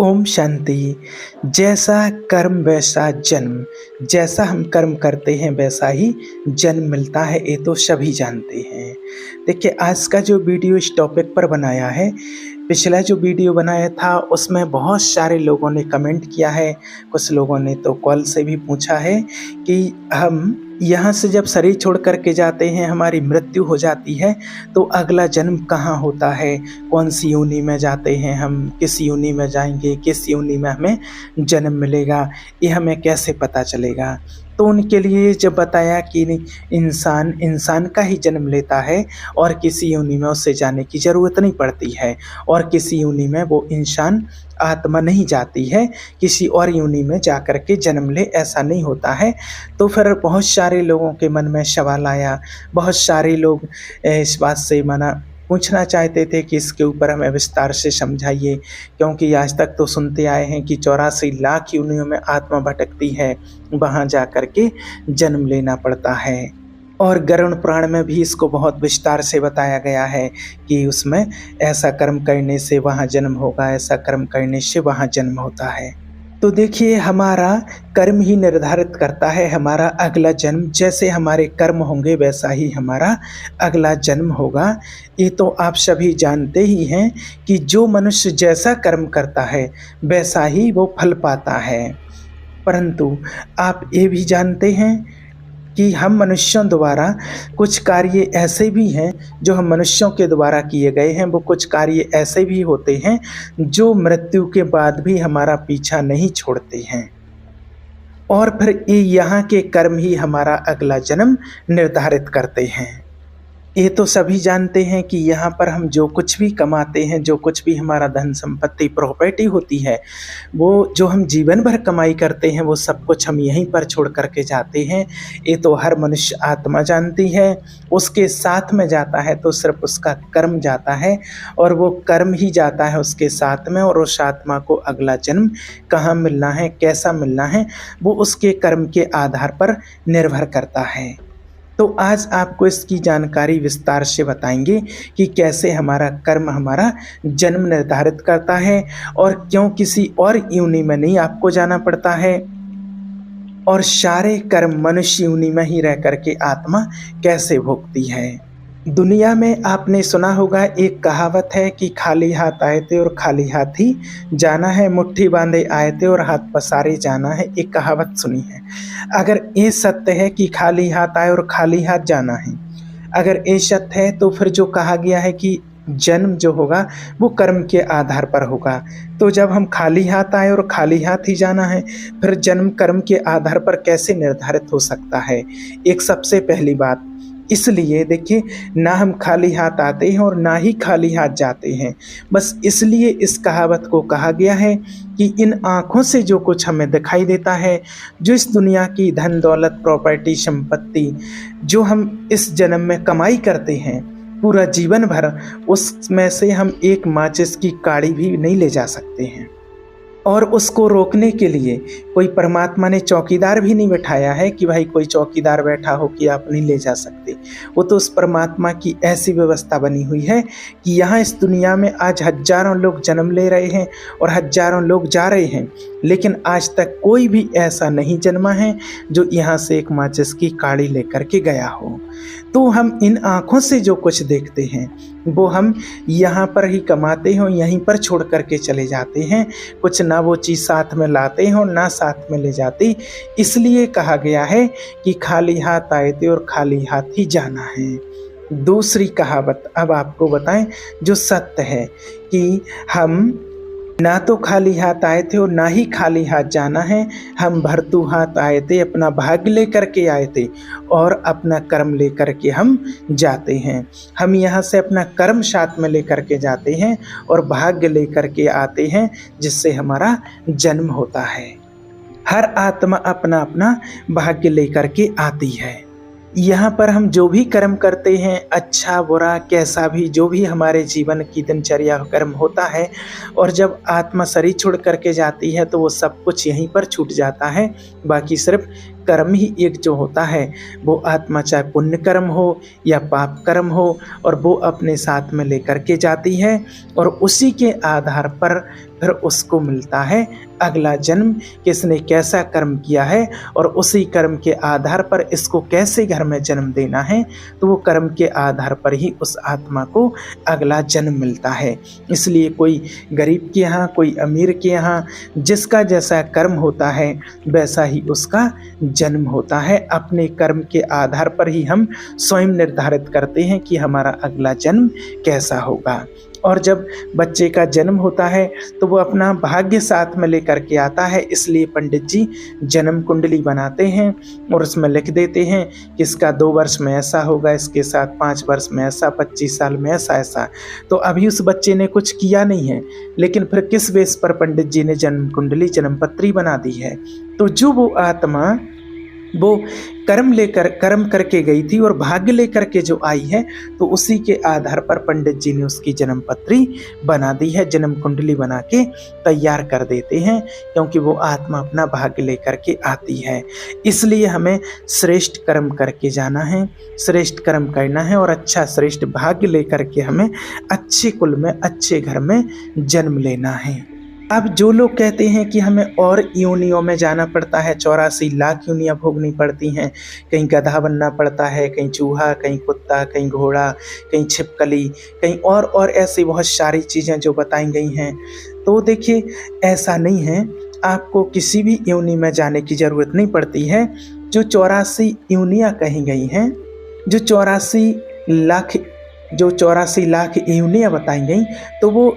ओम शांति। जैसा कर्म वैसा जन्म। जैसा हम कर्म करते हैं वैसा ही जन्म मिलता है, ये तो सभी जानते हैं। देखिए, आज का जो वीडियो इस टॉपिक पर बनाया है, पिछला जो वीडियो बनाया था उसमें बहुत सारे लोगों ने कमेंट किया है, कुछ लोगों ने तो कॉल से भी पूछा है कि हम यहाँ से जब शरीर छोड़ कर के जाते हैं, हमारी मृत्यु हो जाती है, तो अगला जन्म कहाँ होता है, कौन सी योनि में जाते हैं, हम किस योनि में जाएंगे, किस योनि में हमें जन्म मिलेगा, ये हमें कैसे पता चलेगा। तो उनके लिए जब बताया कि इंसान का ही जन्म लेता है और किसी योनि में उससे जाने की ज़रूरत नहीं पड़ती है, और किसी योनि में वो इंसान आत्मा नहीं जाती है, किसी और योनि में जा कर के जन्म ले, ऐसा नहीं होता है। तो फिर बहुत सारे लोगों के मन में सवाल आया, बहुत सारे लोग इस बात से पूछना चाहते थे कि इसके ऊपर हमें विस्तार से समझाइए, क्योंकि आज तक तो सुनते आए हैं कि 84 लाख योनियों में आत्मा भटकती है, वहाँ जा कर के जन्म लेना पड़ता है। और गरुड़ पुराण में भी इसको बहुत विस्तार से बताया गया है कि उसमें ऐसा कर्म करने से वहाँ जन्म होगा, ऐसा कर्म करने से वहाँ जन्म होता है। तो देखिए, हमारा कर्म ही निर्धारित करता है हमारा अगला जन्म। जैसे हमारे कर्म होंगे वैसा ही हमारा अगला जन्म होगा। ये तो आप सभी जानते ही हैं कि जो मनुष्य जैसा कर्म करता है वैसा ही वो फल पाता है। परंतु आप ये भी जानते हैं कि हम मनुष्यों द्वारा कुछ कार्य ऐसे भी हैं जो हम मनुष्यों के द्वारा किए गए हैं, वो कुछ कार्य ऐसे भी होते हैं जो मृत्यु के बाद भी हमारा पीछा नहीं छोड़ते हैं, और फिर ये यहाँ के कर्म ही हमारा अगला जन्म निर्धारित करते हैं। ये तो सभी जानते हैं कि यहाँ पर हम जो कुछ भी कमाते हैं, जो कुछ भी हमारा धन संपत्ति प्रॉपर्टी होती है, वो जो हम जीवन भर कमाई करते हैं, वो सब कुछ हम यहीं पर छोड़ करके जाते हैं। ये तो हर मनुष्य आत्मा जानती है। उसके साथ में जाता है तो सिर्फ उसका कर्म जाता है, और वो कर्म ही जाता है उसके साथ में, और उस आत्मा को अगला जन्म कहाँ मिलना है, कैसा मिलना है, वो उसके कर्म के आधार पर निर्भर करता है। तो आज आपको इसकी जानकारी विस्तार से बताएंगे कि कैसे हमारा कर्म हमारा जन्म निर्धारित करता है, और क्यों किसी और योनि में नहीं आपको जाना पड़ता है, और सारे कर्म मनुष्य योनि में ही रह करके आत्मा कैसे भोगती है। दुनिया में आपने सुना होगा, एक कहावत है कि खाली हाथ आए थे और खाली हाथ ही जाना है, मुट्ठी बांधे आए थे और हाथ पसारे जाना है। एक कहावत सुनी है। अगर ये सत्य है कि खाली हाथ आए और खाली हाथ जाना है, अगर ये सत्य है, तो फिर जो कहा गया है कि जन्म जो होगा वो कर्म के आधार पर होगा, तो जब हम खाली हाथ आए और खाली हाथ ही जाना है, फिर जन्म कर्म के आधार पर कैसे निर्धारित हो सकता है। एक सबसे पहली बात, इसलिए देखिए, ना हम खाली हाथ आते हैं और ना ही खाली हाथ जाते हैं। बस इसलिए इस कहावत को कहा गया है कि इन आँखों से जो कुछ हमें दिखाई देता है, जो इस दुनिया की धन दौलत प्रॉपर्टी संपत्ति जो हम इस जन्म में कमाई करते हैं पूरा जीवन भर, उसमें से हम एक माचिस की काड़ी भी नहीं ले जा सकते हैं। और उसको रोकने के लिए कोई परमात्मा ने चौकीदार भी नहीं बैठाया है कि भाई कोई चौकीदार बैठा हो कि आप नहीं ले जा सकते। वो तो उस परमात्मा की ऐसी व्यवस्था बनी हुई है कि यहाँ इस दुनिया में आज हजारों लोग जन्म ले रहे हैं और हजारों लोग जा रहे हैं, लेकिन आज तक कोई भी ऐसा नहीं जन्मा है जो यहाँ से एक माचिस की काड़ी लेकर के गया हो। तो हम इन आँखों से जो कुछ देखते हैं वो हम यहाँ पर ही कमाते हैं, यहीं पर छोड़ करके चले जाते हैं। कुछ ना वो चीज़ साथ में लाते हैं और ना साथ में ले जाते। इसलिए कहा गया है कि खाली हाथ आए थे और खाली हाथ ही जाना है। दूसरी कहावत अब आपको बताएं जो सत्य है कि हम ना तो खाली हाथ आए थे और ना ही खाली हाथ जाना है। हम भरतू हाथ आए थे, अपना भाग्य लेकर के आए थे और अपना कर्म लेकर के हम जाते हैं। हम यहाँ से अपना कर्म साथ में लेकर के जाते हैं और भाग्य लेकर के आते हैं, जिससे हमारा जन्म होता है। हर आत्मा अपना अपना भाग्य लेकर के आती है। यहाँ पर हम जो भी कर्म करते हैं, अच्छा बुरा कैसा भी, जो भी हमारे जीवन की दिनचर्या कर्म होता है, और जब आत्मा शरीर छोड़ करके जाती है तो वो सब कुछ यहीं पर छूट जाता है। बाकी सिर्फ कर्म ही एक जो होता है वो आत्मा, चाहे पुण्य कर्म हो या पाप कर्म हो, और वो अपने साथ में लेकर के जाती है और उसी के आधार पर फिर उसको मिलता है अगला जन्म, किसने कैसा कर्म किया है और उसी कर्म के आधार पर इसको कैसे घर में जन्म देना है, तो वो कर्म के आधार पर ही उस आत्मा को अगला जन्म मिलता है। इसलिए कोई गरीब के यहाँ, कोई अमीर के यहाँ, जिसका जैसा कर्म होता है वैसा ही उसका जन्म होता है। अपने कर्म के आधार पर ही हम स्वयं निर्धारित करते हैं कि हमारा अगला जन्म कैसा होगा। और जब बच्चे का जन्म होता है तो वो अपना भाग्य साथ में लेकर के आता है, इसलिए पंडित जी जन्म कुंडली बनाते हैं और उसमें लिख देते हैं कि इसका 2 वर्ष में ऐसा होगा, इसके साथ 5 वर्ष में ऐसा, 25 साल में ऐसा ऐसा। तो अभी उस बच्चे ने कुछ किया नहीं है, लेकिन फिर किस बेस पर पंडित जी ने जन्म कुंडली, जन्म पत्री बना दी है। तो जो वो आत्मा वो कर्म करके गई थी और भाग्य लेकर के जो आई है, तो उसी के आधार पर पंडित जी ने उसकी जन्म पत्री बना दी है, जन्म कुंडली बना के तैयार कर देते हैं, क्योंकि वो आत्मा अपना भाग्य लेकर के आती है। इसलिए हमें श्रेष्ठ कर्म करके जाना है, श्रेष्ठ कर्म करना है और अच्छा श्रेष्ठ भाग्य लेकर के हमें अच्छे कुल में, अच्छे घर में जन्म लेना है। अब जो लोग कहते हैं कि हमें और योनियों में जाना पड़ता है, 84 लाख योनियाँ भोगनी पड़ती हैं, कहीं गधा बनना पड़ता है, कहीं चूहा, कहीं कुत्ता, कहीं घोड़ा, कहीं छिपकली, कहीं और ऐसी बहुत सारी चीज़ें जो बताई गई हैं, तो देखिए ऐसा नहीं है। आपको किसी भी योनि में जाने की ज़रूरत नहीं पड़ती है। जो 84 योनियाँ कही गई हैं, जो 84 लाख योनियाँ बताई गई, तो वो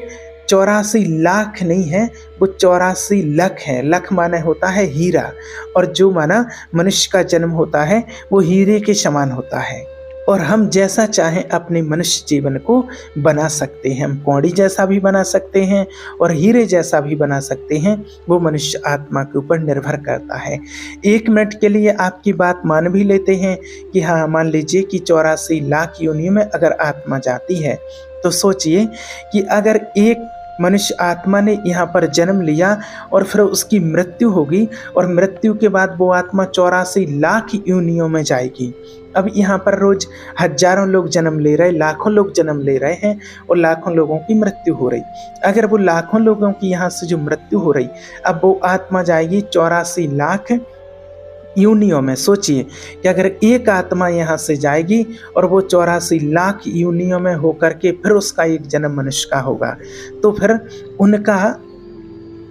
84 लाख नहीं है, वो 84 लख है। लख माने होता है हीरा, और जो माना मनुष्य का जन्म होता है वो हीरे के समान होता है। और हम जैसा चाहें अपने मनुष्य जीवन को बना सकते हैं। हम कौड़ी जैसा भी बना सकते हैं और हीरे जैसा भी बना सकते हैं, वो मनुष्य आत्मा के ऊपर निर्भर करता है। 1 मिनट के लिए आपकी बात मान भी लेते हैं कि हाँ, मान लीजिए कि 84 लाख योनियों में अगर आत्मा जाती है, तो सोचिए कि अगर एक मनुष्य आत्मा ने यहाँ पर जन्म लिया और फिर उसकी मृत्यु होगी, और मृत्यु के बाद वो आत्मा 84 लाख योनियों में जाएगी। अब यहाँ पर रोज हजारों लोग जन्म ले रहे, लाखों लोग जन्म ले रहे हैं और लाखों लोगों की मृत्यु हो रही। अगर वो लाखों लोगों की यहाँ से जो मृत्यु हो रही, अब वो आत्मा जाएगी 84 लाख योनियों में। सोचिए कि अगर एक आत्मा यहाँ से जाएगी और वो 84 लाख योनियों में होकर के फिर उसका एक जन्म मनुष्य का होगा, तो फिर उनका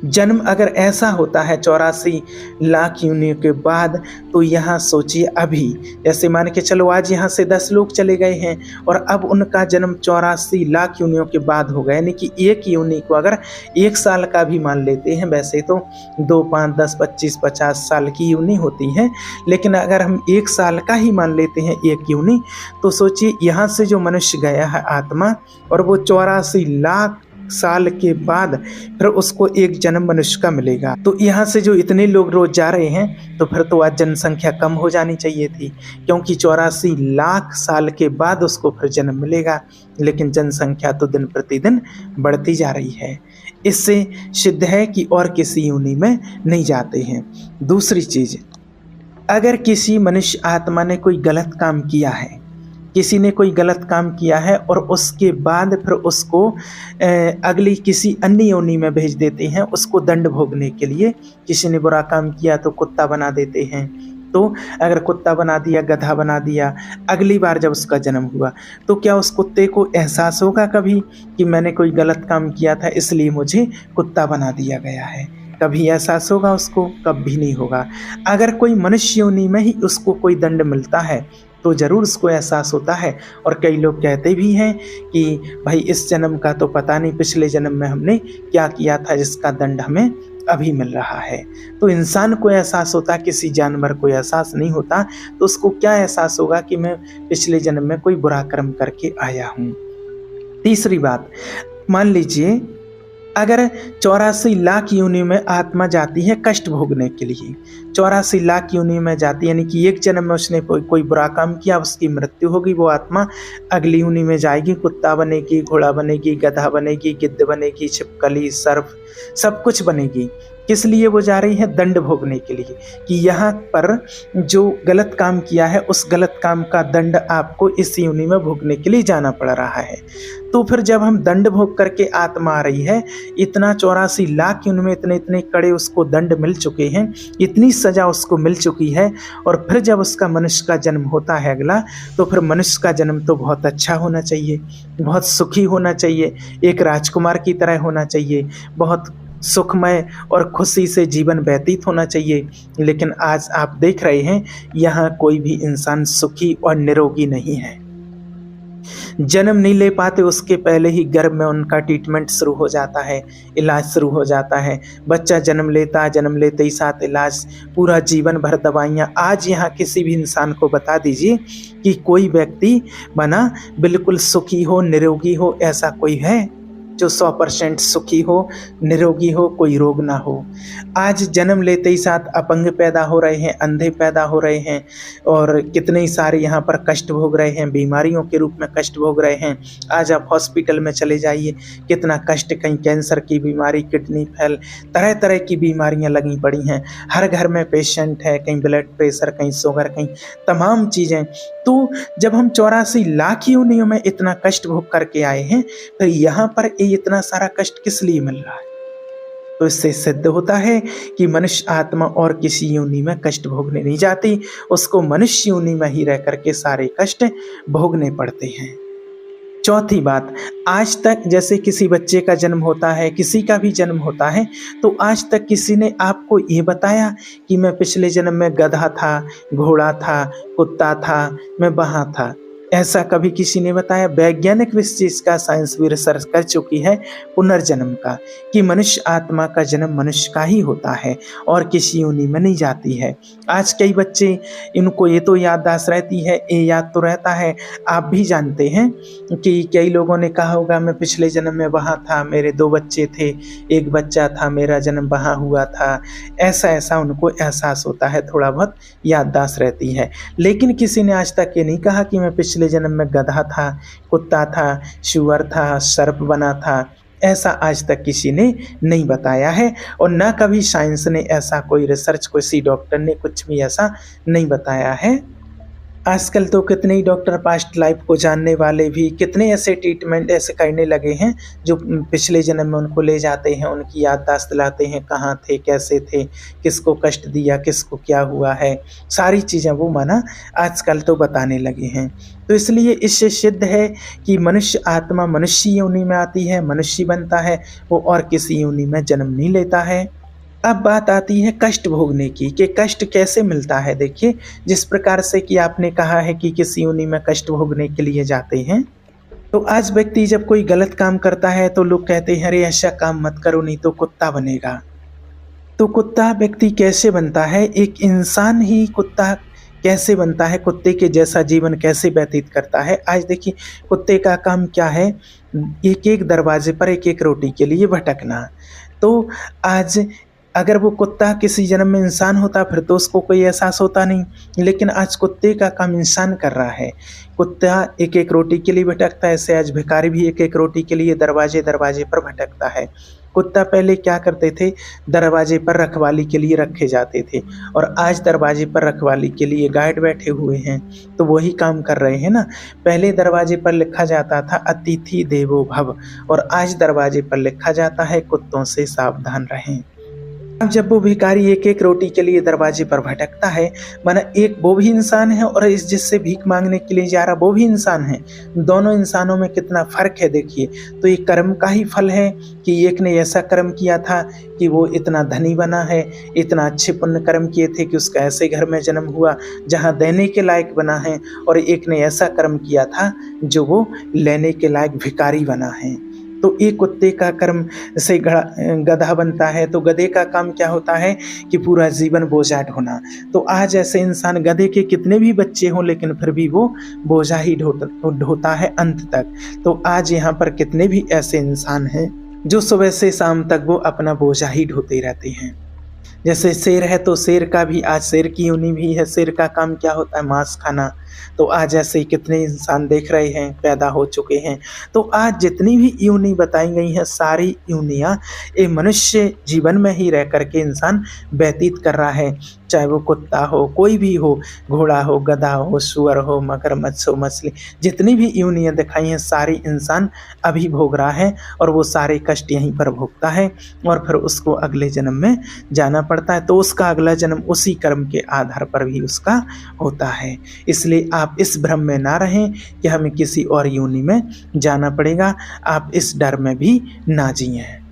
जन्म अगर ऐसा होता है 84 लाख योनियों के बाद, तो यहाँ सोचिए अभी जैसे मान के चलो आज यहाँ से 10 लोग चले गए हैं और अब उनका जन्म 84 लाख योनियों के बाद होगा, यानी कि एक योनि को अगर 1 साल का भी मान लेते हैं, वैसे तो 2, 5, 10, 25, 50 साल की योनि होती है, लेकिन अगर हम 1 साल का ही मान लेते हैं एक योनि, तो सोचिए यहाँ से जो मनुष्य गया है आत्मा, और वो 84 लाख साल के बाद फिर उसको एक जन्म मनुष्य का मिलेगा। तो यहाँ से जो इतने लोग रोज जा रहे हैं, तो फिर तो आज जनसंख्या कम हो जानी चाहिए थी, क्योंकि 84 लाख साल के बाद उसको फिर जन्म मिलेगा, लेकिन जनसंख्या तो दिन प्रतिदिन बढ़ती जा रही है। इससे सिद्ध है कि और किसी योनि में नहीं जाते हैं। दूसरी चीज, अगर किसी मनुष्य आत्मा ने कोई गलत काम किया है, किसी ने कोई गलत काम किया है और उसके बाद फिर उसको अगली किसी अन्य योनि में भेज देते हैं उसको दंड भोगने के लिए। किसी ने बुरा काम किया तो कुत्ता बना देते हैं, तो अगर कुत्ता बना दिया, गधा बना दिया, अगली बार जब उसका जन्म हुआ तो क्या उस कुत्ते को एहसास होगा कभी कि मैंने कोई गलत काम किया था इसलिए मुझे कुत्ता बना दिया गया है? कभी एहसास होगा उसको? कभी नहीं होगा। अगर कोई मनुष्य योनि में ही उसको कोई दंड मिलता है तो ज़रूर उसको एहसास होता है। और कई लोग कहते भी हैं कि भाई इस जन्म का तो पता नहीं पिछले जन्म में हमने क्या किया था जिसका दंड हमें अभी मिल रहा है। तो इंसान को एहसास होता, किसी जानवर को एहसास नहीं होता, तो उसको क्या एहसास होगा कि मैं पिछले जन्म में कोई बुरा कर्म करके आया हूँ। तीसरी बात, मान लीजिए अगर 84 लाख योनि में आत्मा जाती है कष्ट भोगने के लिए, 84 लाख योनि में जाती है, यानी कि एक जन्म में उसने कोई बुरा काम किया, उसकी मृत्यु होगी, वो आत्मा अगली योनि में जाएगी, कुत्ता बनेगी, घोड़ा बनेगी, गधा बनेगी, गिद्ध बनेगी, छिपकली, सर्प, सब कुछ बनेगी। किस लिए वो जा रही हैं? दंड भोगने के लिए, कि यहाँ पर जो गलत काम किया है उस गलत काम का दंड आपको इस योनि में भोगने के लिए जाना पड़ रहा है। तो फिर जब हम दंड भोग करके आत्मा आ रही है, इतना 84 लाख योनि में इतने इतने कड़े उसको दंड मिल चुके हैं, इतनी सजा उसको मिल चुकी है, और फिर जब उसका मनुष्य का जन्म होता है अगला, तो फिर मनुष्य का जन्म तो बहुत अच्छा होना चाहिए, बहुत सुखी होना चाहिए, एक राजकुमार की तरह होना चाहिए, बहुत सुखमय और खुशी से जीवन व्यतीत होना चाहिए। लेकिन आज आप देख रहे हैं यहाँ कोई भी इंसान सुखी और निरोगी नहीं है। जन्म नहीं ले पाते उसके पहले ही गर्भ में उनका ट्रीटमेंट शुरू हो जाता है, इलाज शुरू हो जाता है। बच्चा जन्म लेता है, जन्म लेते ही साथ इलाज, पूरा जीवन भर दवाइयाँ। आज यहाँ किसी भी इंसान को बता दीजिए कि कोई व्यक्ति बना बिल्कुल सुखी हो, निरोगी हो, ऐसा कोई है जो 100% सुखी हो, निरोगी हो, कोई रोग ना हो। आज जन्म लेते ही साथ अपंग पैदा हो रहे हैं, अंधे पैदा हो रहे हैं, और कितने ही सारे यहाँ पर कष्ट भोग रहे हैं, बीमारियों के रूप में कष्ट भोग रहे हैं। आज आप हॉस्पिटल में चले जाइए, कितना कष्ट, कहीं कैंसर की बीमारी, किडनी फेल, तरह तरह की बीमारियाँ लगी पड़ी हैं। हर घर में पेशेंट है, कहीं ब्लड प्रेशर, कहीं शुगर, कहीं तमाम चीज़ें। तो जब हम 84 लाख योनियों में इतना कष्ट भोग करके आए हैं, तो यहाँ पर इतना सारा कष्ट किस लिए मिल रहा है? तो इससे सिद्ध होता है कि मनुष्य आत्मा और किसी योनि में कष्ट भोगने नहीं जाती, उसको मनुष्य योनि में ही रह करके सारे कष्ट भोगने पड़ते हैं। चौथी बात, आज तक जैसे किसी बच्चे का जन्म होता है, किसी का भी जन्म होता है, तो आज तक किसी ने आपको ये बताया कि मैं पिछले जन्म में गधा था, घोड़ा था, कुत्ता था, मैं वहाँ था? ऐसा कभी किसी ने बताया? वैज्ञानिक इस चीज़ का साइंस भी रिसर्च कर चुकी है, पुनर्जन्म का, कि मनुष्य आत्मा का जन्म मनुष्य का ही होता है और किसी योनि में नहीं जाती है। आज कई बच्चे, इनको ये तो याददाश्त रहती है, ये याद तो रहता है, आप भी जानते हैं कि कई लोगों ने कहा होगा मैं पिछले जन्म में वहाँ था, मेरे 2 बच्चे थे, एक बच्चा था, मेरा जन्म वहाँ हुआ था। ऐसा ऐसा उनको एहसास होता है, थोड़ा बहुत याददाश्त रहती है। लेकिन किसी ने आज तक ये नहीं कहा कि मैं पिछले जन्म में गधा था, कुत्ता था, शुअर था, सर्प बना था। ऐसा आज तक किसी ने नहीं बताया है, और न कभी साइंस ने ऐसा कोई रिसर्च, किसी डॉक्टर ने कुछ भी ऐसा नहीं बताया है। आजकल तो कितने ही डॉक्टर पास्ट लाइफ को जानने वाले भी कितने ऐसे ट्रीटमेंट ऐसे करने लगे हैं जो पिछले जन्म में उनको ले जाते हैं, उनकी याददाश्त दिलाते हैं, कहाँ थे, कैसे थे, किसको कष्ट दिया, किसको क्या हुआ है, सारी चीज़ें वो माना आजकल तो बताने लगे हैं। तो इसलिए इससे सिद्ध है कि मनुष्य आत्मा मनुष्य योनि में आती है, मनुष्य बनता है, वो और किसी योनि में जन्म नहीं लेता है। अब बात आती है कष्ट भोगने की, कि कष्ट कैसे मिलता है। देखिए, जिस प्रकार से कि आपने कहा है कि किसी योनि में कष्ट भोगने के लिए जाते हैं, तो आज व्यक्ति जब कोई गलत काम करता है तो लोग कहते हैं अरे ऐसा काम मत करो नहीं तो कुत्ता बनेगा। तो कुत्ता व्यक्ति कैसे बनता है? एक इंसान ही कुत्ता कैसे बनता है, कुत्ते के जैसा जीवन कैसे व्यतीत करता है? आज देखिए, कुत्ते का काम क्या है? एक एक दरवाजे पर एक एक रोटी के लिए भटकना। तो आज अगर वो कुत्ता किसी जन्म में इंसान होता फिर तो उसको कोई एहसास होता नहीं, लेकिन आज कुत्ते का काम इंसान कर रहा है। कुत्ता एक एक रोटी के लिए भटकता है, ऐसे आज भिखारी भी एक एक रोटी के लिए दरवाजे दरवाजे पर भटकता है। कुत्ता पहले क्या करते थे? दरवाजे पर रखवाली के लिए रखे जाते थे, और आज दरवाजे पर रखवाली के लिए गार्ड बैठे हुए हैं, तो वही काम कर रहे हैं ना। पहले दरवाजे पर लिखा जाता था अतिथि देवो भव, और आज दरवाजे पर लिखा जाता है कुत्तों से सावधान रहें। अब जब वो भिखारी एक एक रोटी के लिए दरवाजे पर भटकता है, माना एक वो भी इंसान है और इस जिससे भीख मांगने के लिए जा रहा वो भी इंसान है, दोनों इंसानों में कितना फर्क है देखिए। तो ये कर्म का ही फल है कि एक ने ऐसा कर्म किया था कि वो इतना धनी बना है, इतना अच्छे पुण्य कर्म किए थे कि उसका ऐसे घर में जन्म हुआ जहाँ देने के लायक बना है, और एक ने ऐसा कर्म किया था जो वो लेने के लायक भिखारी बना है। तो एक कुत्ते का कर्म से गधा बनता है, तो गधे का काम क्या होता है कि पूरा जीवन बोझा ढोना। तो आज ऐसे इंसान, गधे के कितने भी बच्चे हों लेकिन फिर भी वो बोझा ही ढोता है अंत तक। तो आज यहाँ पर कितने भी ऐसे इंसान हैं जो सुबह से शाम तक वो अपना बोझा ही ढोते रहते हैं। जैसे शेर है तो शेर का भी आज शेर की योनि भी है। शेर का काम क्या होता है? मांस खाना। तो आज ऐसे कितने इंसान देख रहे हैं, पैदा हो चुके हैं। तो आज जितनी भी योनि बताई गई हैं, सारी योनियाँ ये मनुष्य जीवन में ही रह करके इंसान व्यतीत कर रहा है। चाहे वो कुत्ता हो, कोई भी हो, घोड़ा हो, गधा हो, सुअर हो, मगरमच्छ हो, मछली, जितनी भी योनियाँ दिखाई हैं सारी इंसान अभी भोग रहा है और वो सारे कष्ट यहीं पर भोगता है और फिर उसको अगले जन्म में जाना पड़ता है। तो उसका अगला जन्म उसी कर्म के आधार पर भी उसका होता है। इसलिए आप इस भ्रम में ना रहें कि हमें किसी और योनि में जाना पड़ेगा, आप इस डर में भी ना जिएं।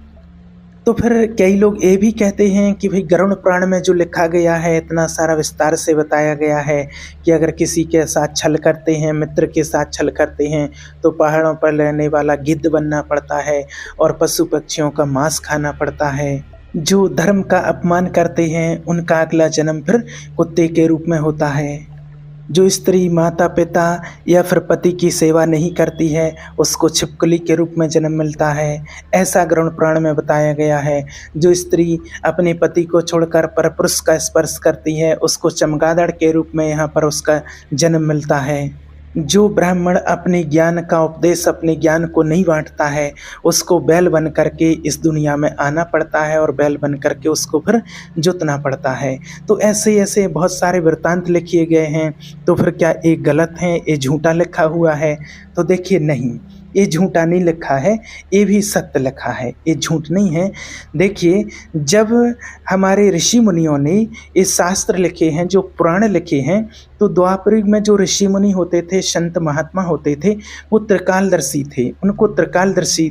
तो फिर कई लोग ये भी कहते हैं कि भाई गरुड़ पुराण में जो लिखा गया है, इतना सारा विस्तार से बताया गया है कि अगर किसी के साथ छल करते हैं, मित्र के साथ छल करते हैं, तो पहाड़ों पर रहने वाला गिद्ध बनना पड़ता है और पशु पक्षियों का मांस खाना पड़ता है। जो धर्म का अपमान करते हैं उनका अगला जन्म फिर कुत्ते के रूप में होता है। जो स्त्री माता पिता या फिर पति की सेवा नहीं करती है उसको छिपकली के रूप में जन्म मिलता है, ऐसा गरुड़ पुराण में बताया गया है। जो स्त्री अपने पति को छोड़कर परपुरुष का स्पर्श करती है उसको चमगादड़ के रूप में यहाँ पर उसका जन्म मिलता है। जो ब्राह्मण अपने ज्ञान का उपदेश, अपने ज्ञान को नहीं बांटता है, उसको बैल बन करके इस दुनिया में आना पड़ता है और बैल बन करके उसको फिर जुतना पड़ता है। तो ऐसे ऐसे बहुत सारे वृत्तांत लिखे गए हैं। तो फिर क्या ये गलत है, ये झूठा लिखा हुआ है? तो देखिए नहीं, ये झूठा नहीं लिखा है, ये भी सत्य लिखा है, ये झूठ नहीं है। देखिए, जब हमारे ऋषि मुनियों ने ये शास्त्र लिखे हैं, जो पुराण लिखे हैं, तो द्वापर युग में जो ऋषि मुनि होते थे, संत महात्मा होते थे, वो त्रिकालदर्शी थे। उनको त्रिकालदर्शी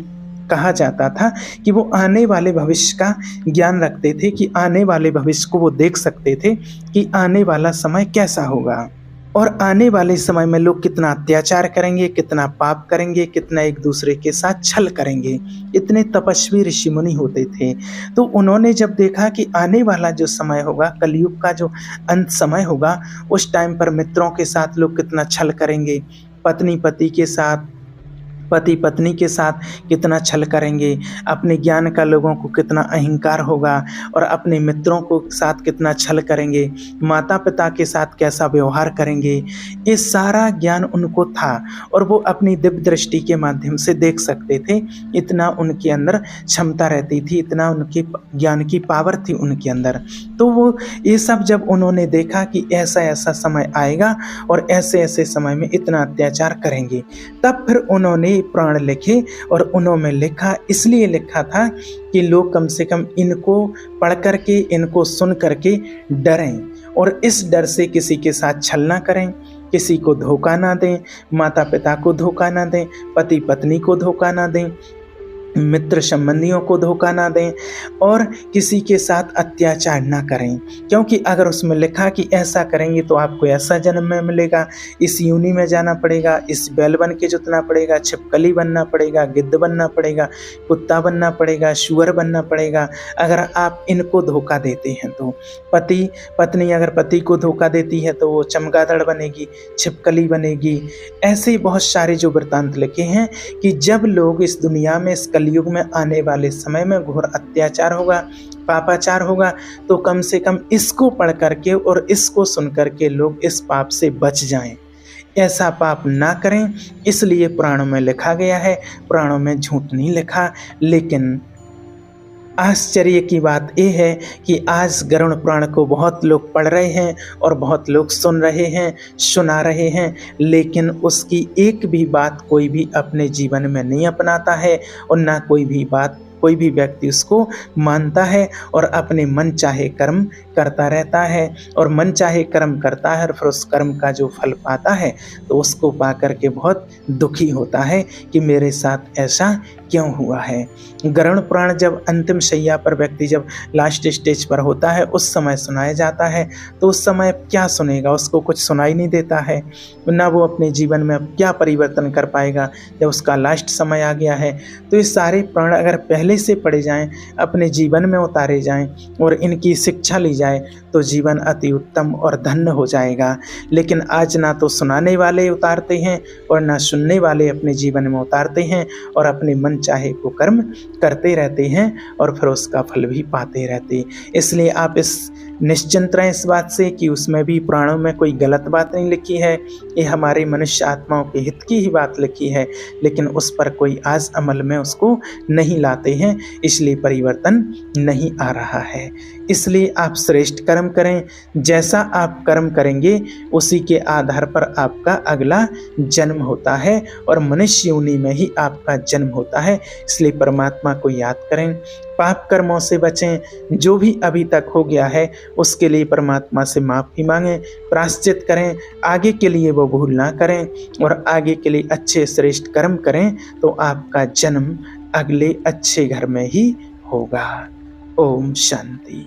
कहा जाता था कि वो आने वाले भविष्य का ज्ञान रखते थे, कि आने वाले भविष्य को वो देख सकते थे कि आने वाला समय कैसा होगा और आने वाले समय में लोग कितना अत्याचार करेंगे, कितना पाप करेंगे, कितना एक दूसरे के साथ छल करेंगे। इतने तपस्वी ऋषि मुनि होते थे। तो उन्होंने जब देखा कि आने वाला जो समय होगा, कलयुग का जो अंत समय होगा, उस टाइम पर मित्रों के साथ लोग कितना छल करेंगे, पत्नी पति के साथ, पति पत्नी के साथ कितना छल करेंगे, अपने ज्ञान का लोगों को कितना अहंकार होगा और अपने मित्रों को साथ कितना छल करेंगे, माता पिता के साथ कैसा व्यवहार करेंगे, ये सारा ज्ञान उनको था और वो अपनी दिव्य दृष्टि के माध्यम से देख सकते थे। इतना उनके अंदर क्षमता रहती थी, इतना उनके ज्ञान की पावर थी उनके अंदर। तो वो ये सब जब उन्होंने देखा कि ऐसा ऐसा समय आएगा और ऐसे ऐसे समय में इतना अत्याचार करेंगे, तब फिर उन्होंने पुराण लिखे और उन्होंने लिखा, इसलिए लिखा था कि लोग कम से कम इनको पढ़ करके, इनको सुन करके डरें और इस डर से किसी के साथ छल ना करें, किसी को धोखा ना दें, माता पिता को धोखा ना दें, पति पत्नी को धोखा ना दें, मित्र संबंधियों को धोखा ना दें और किसी के साथ अत्याचार ना करें। क्योंकि अगर उसमें लिखा कि ऐसा करेंगे तो आपको ऐसा जन्म में मिलेगा, इस योनि में जाना पड़ेगा, इस बैल बन के जुतना पड़ेगा, छिपकली बनना पड़ेगा, गिद्ध बनना पड़ेगा, कुत्ता बनना पड़ेगा, शुअर बनना पड़ेगा, अगर आप इनको धोखा देते हैं तो पति पत्नी अगर पति को धोखा देती है तो वो चमगादड़ बनेगी, छिपकली बनेगी। ऐसे बहुत सारे जो वृत्तांत लिखे हैं कि जब लोग इस दुनिया में, इस कलयुग में आने वाले समय में घोर अत्याचार होगा, पापाचार होगा, तो कम से कम इसको पढ़ करके और इसको सुन करके लोग इस पाप से बच जाएं, ऐसा पाप ना करें। इसलिए पुराणों में लिखा गया है, पुराणों में झूठ नहीं लिखा। लेकिन आश्चर्य की बात यह है कि आज गरुड़ पुराण को बहुत लोग पढ़ रहे हैं और बहुत लोग सुन रहे हैं, सुना रहे हैं, लेकिन उसकी एक भी बात कोई भी अपने जीवन में नहीं अपनाता है और ना कोई भी व्यक्ति उसको मानता है और अपने मन चाहे कर्म करता रहता है और मन चाहे कर्म करता है और फिर उस कर्म का जो फल पाता है तो उसको पा करके बहुत दुखी होता है कि मेरे साथ ऐसा क्यों हुआ है। गरुड़ पुराण जब अंतिम शैया पर व्यक्ति जब लास्ट स्टेज पर होता है उस समय सुनाया जाता है, तो उस समय क्या सुनेगा, उसको कुछ सुनाई नहीं देता है, ना वो अपने जीवन में क्या परिवर्तन कर पाएगा जब उसका लास्ट समय आ गया है। तो ये सारे पुराण अगर पहले से पढ़े जाएं, अपने जीवन में उतारे जाएं और इनकी शिक्षा ली जाए तो जीवन अति उत्तम और धन्य हो जाएगा। लेकिन आज ना तो सुनाने वाले उतारते हैं और ना सुनने वाले अपने जीवन में उतारते हैं और अपने मन चाहे को कर्म करते रहते हैं और फिर उसका फल भी पाते रहते। इसलिए आप इस निश्चिंत रहें इस बात से कि उसमें भी पुराणों में कोई गलत बात नहीं लिखी है, ये हमारे मनुष्य आत्माओं के हित की ही बात लिखी है, लेकिन उस पर कोई आज अमल में उसको नहीं लाते हैं, इसलिए परिवर्तन नहीं आ रहा है। इसलिए आप श्रेष्ठ कर्म करें, जैसा आप कर्म करेंगे उसी के आधार पर आपका अगला जन्म होता है और मनुष्य योनि में ही आपका जन्म होता है। इसलिए परमात्मा को याद करें, पाप कर्मों से बचें, जो भी अभी तक हो गया है उसके लिए परमात्मा से माफ़ी मांगें, प्रायश्चित करें, आगे के लिए वो भूल ना करें और आगे के लिए अच्छे श्रेष्ठ कर्म करें, तो आपका जन्म अगले अच्छे घर में ही होगा। ओम शांति।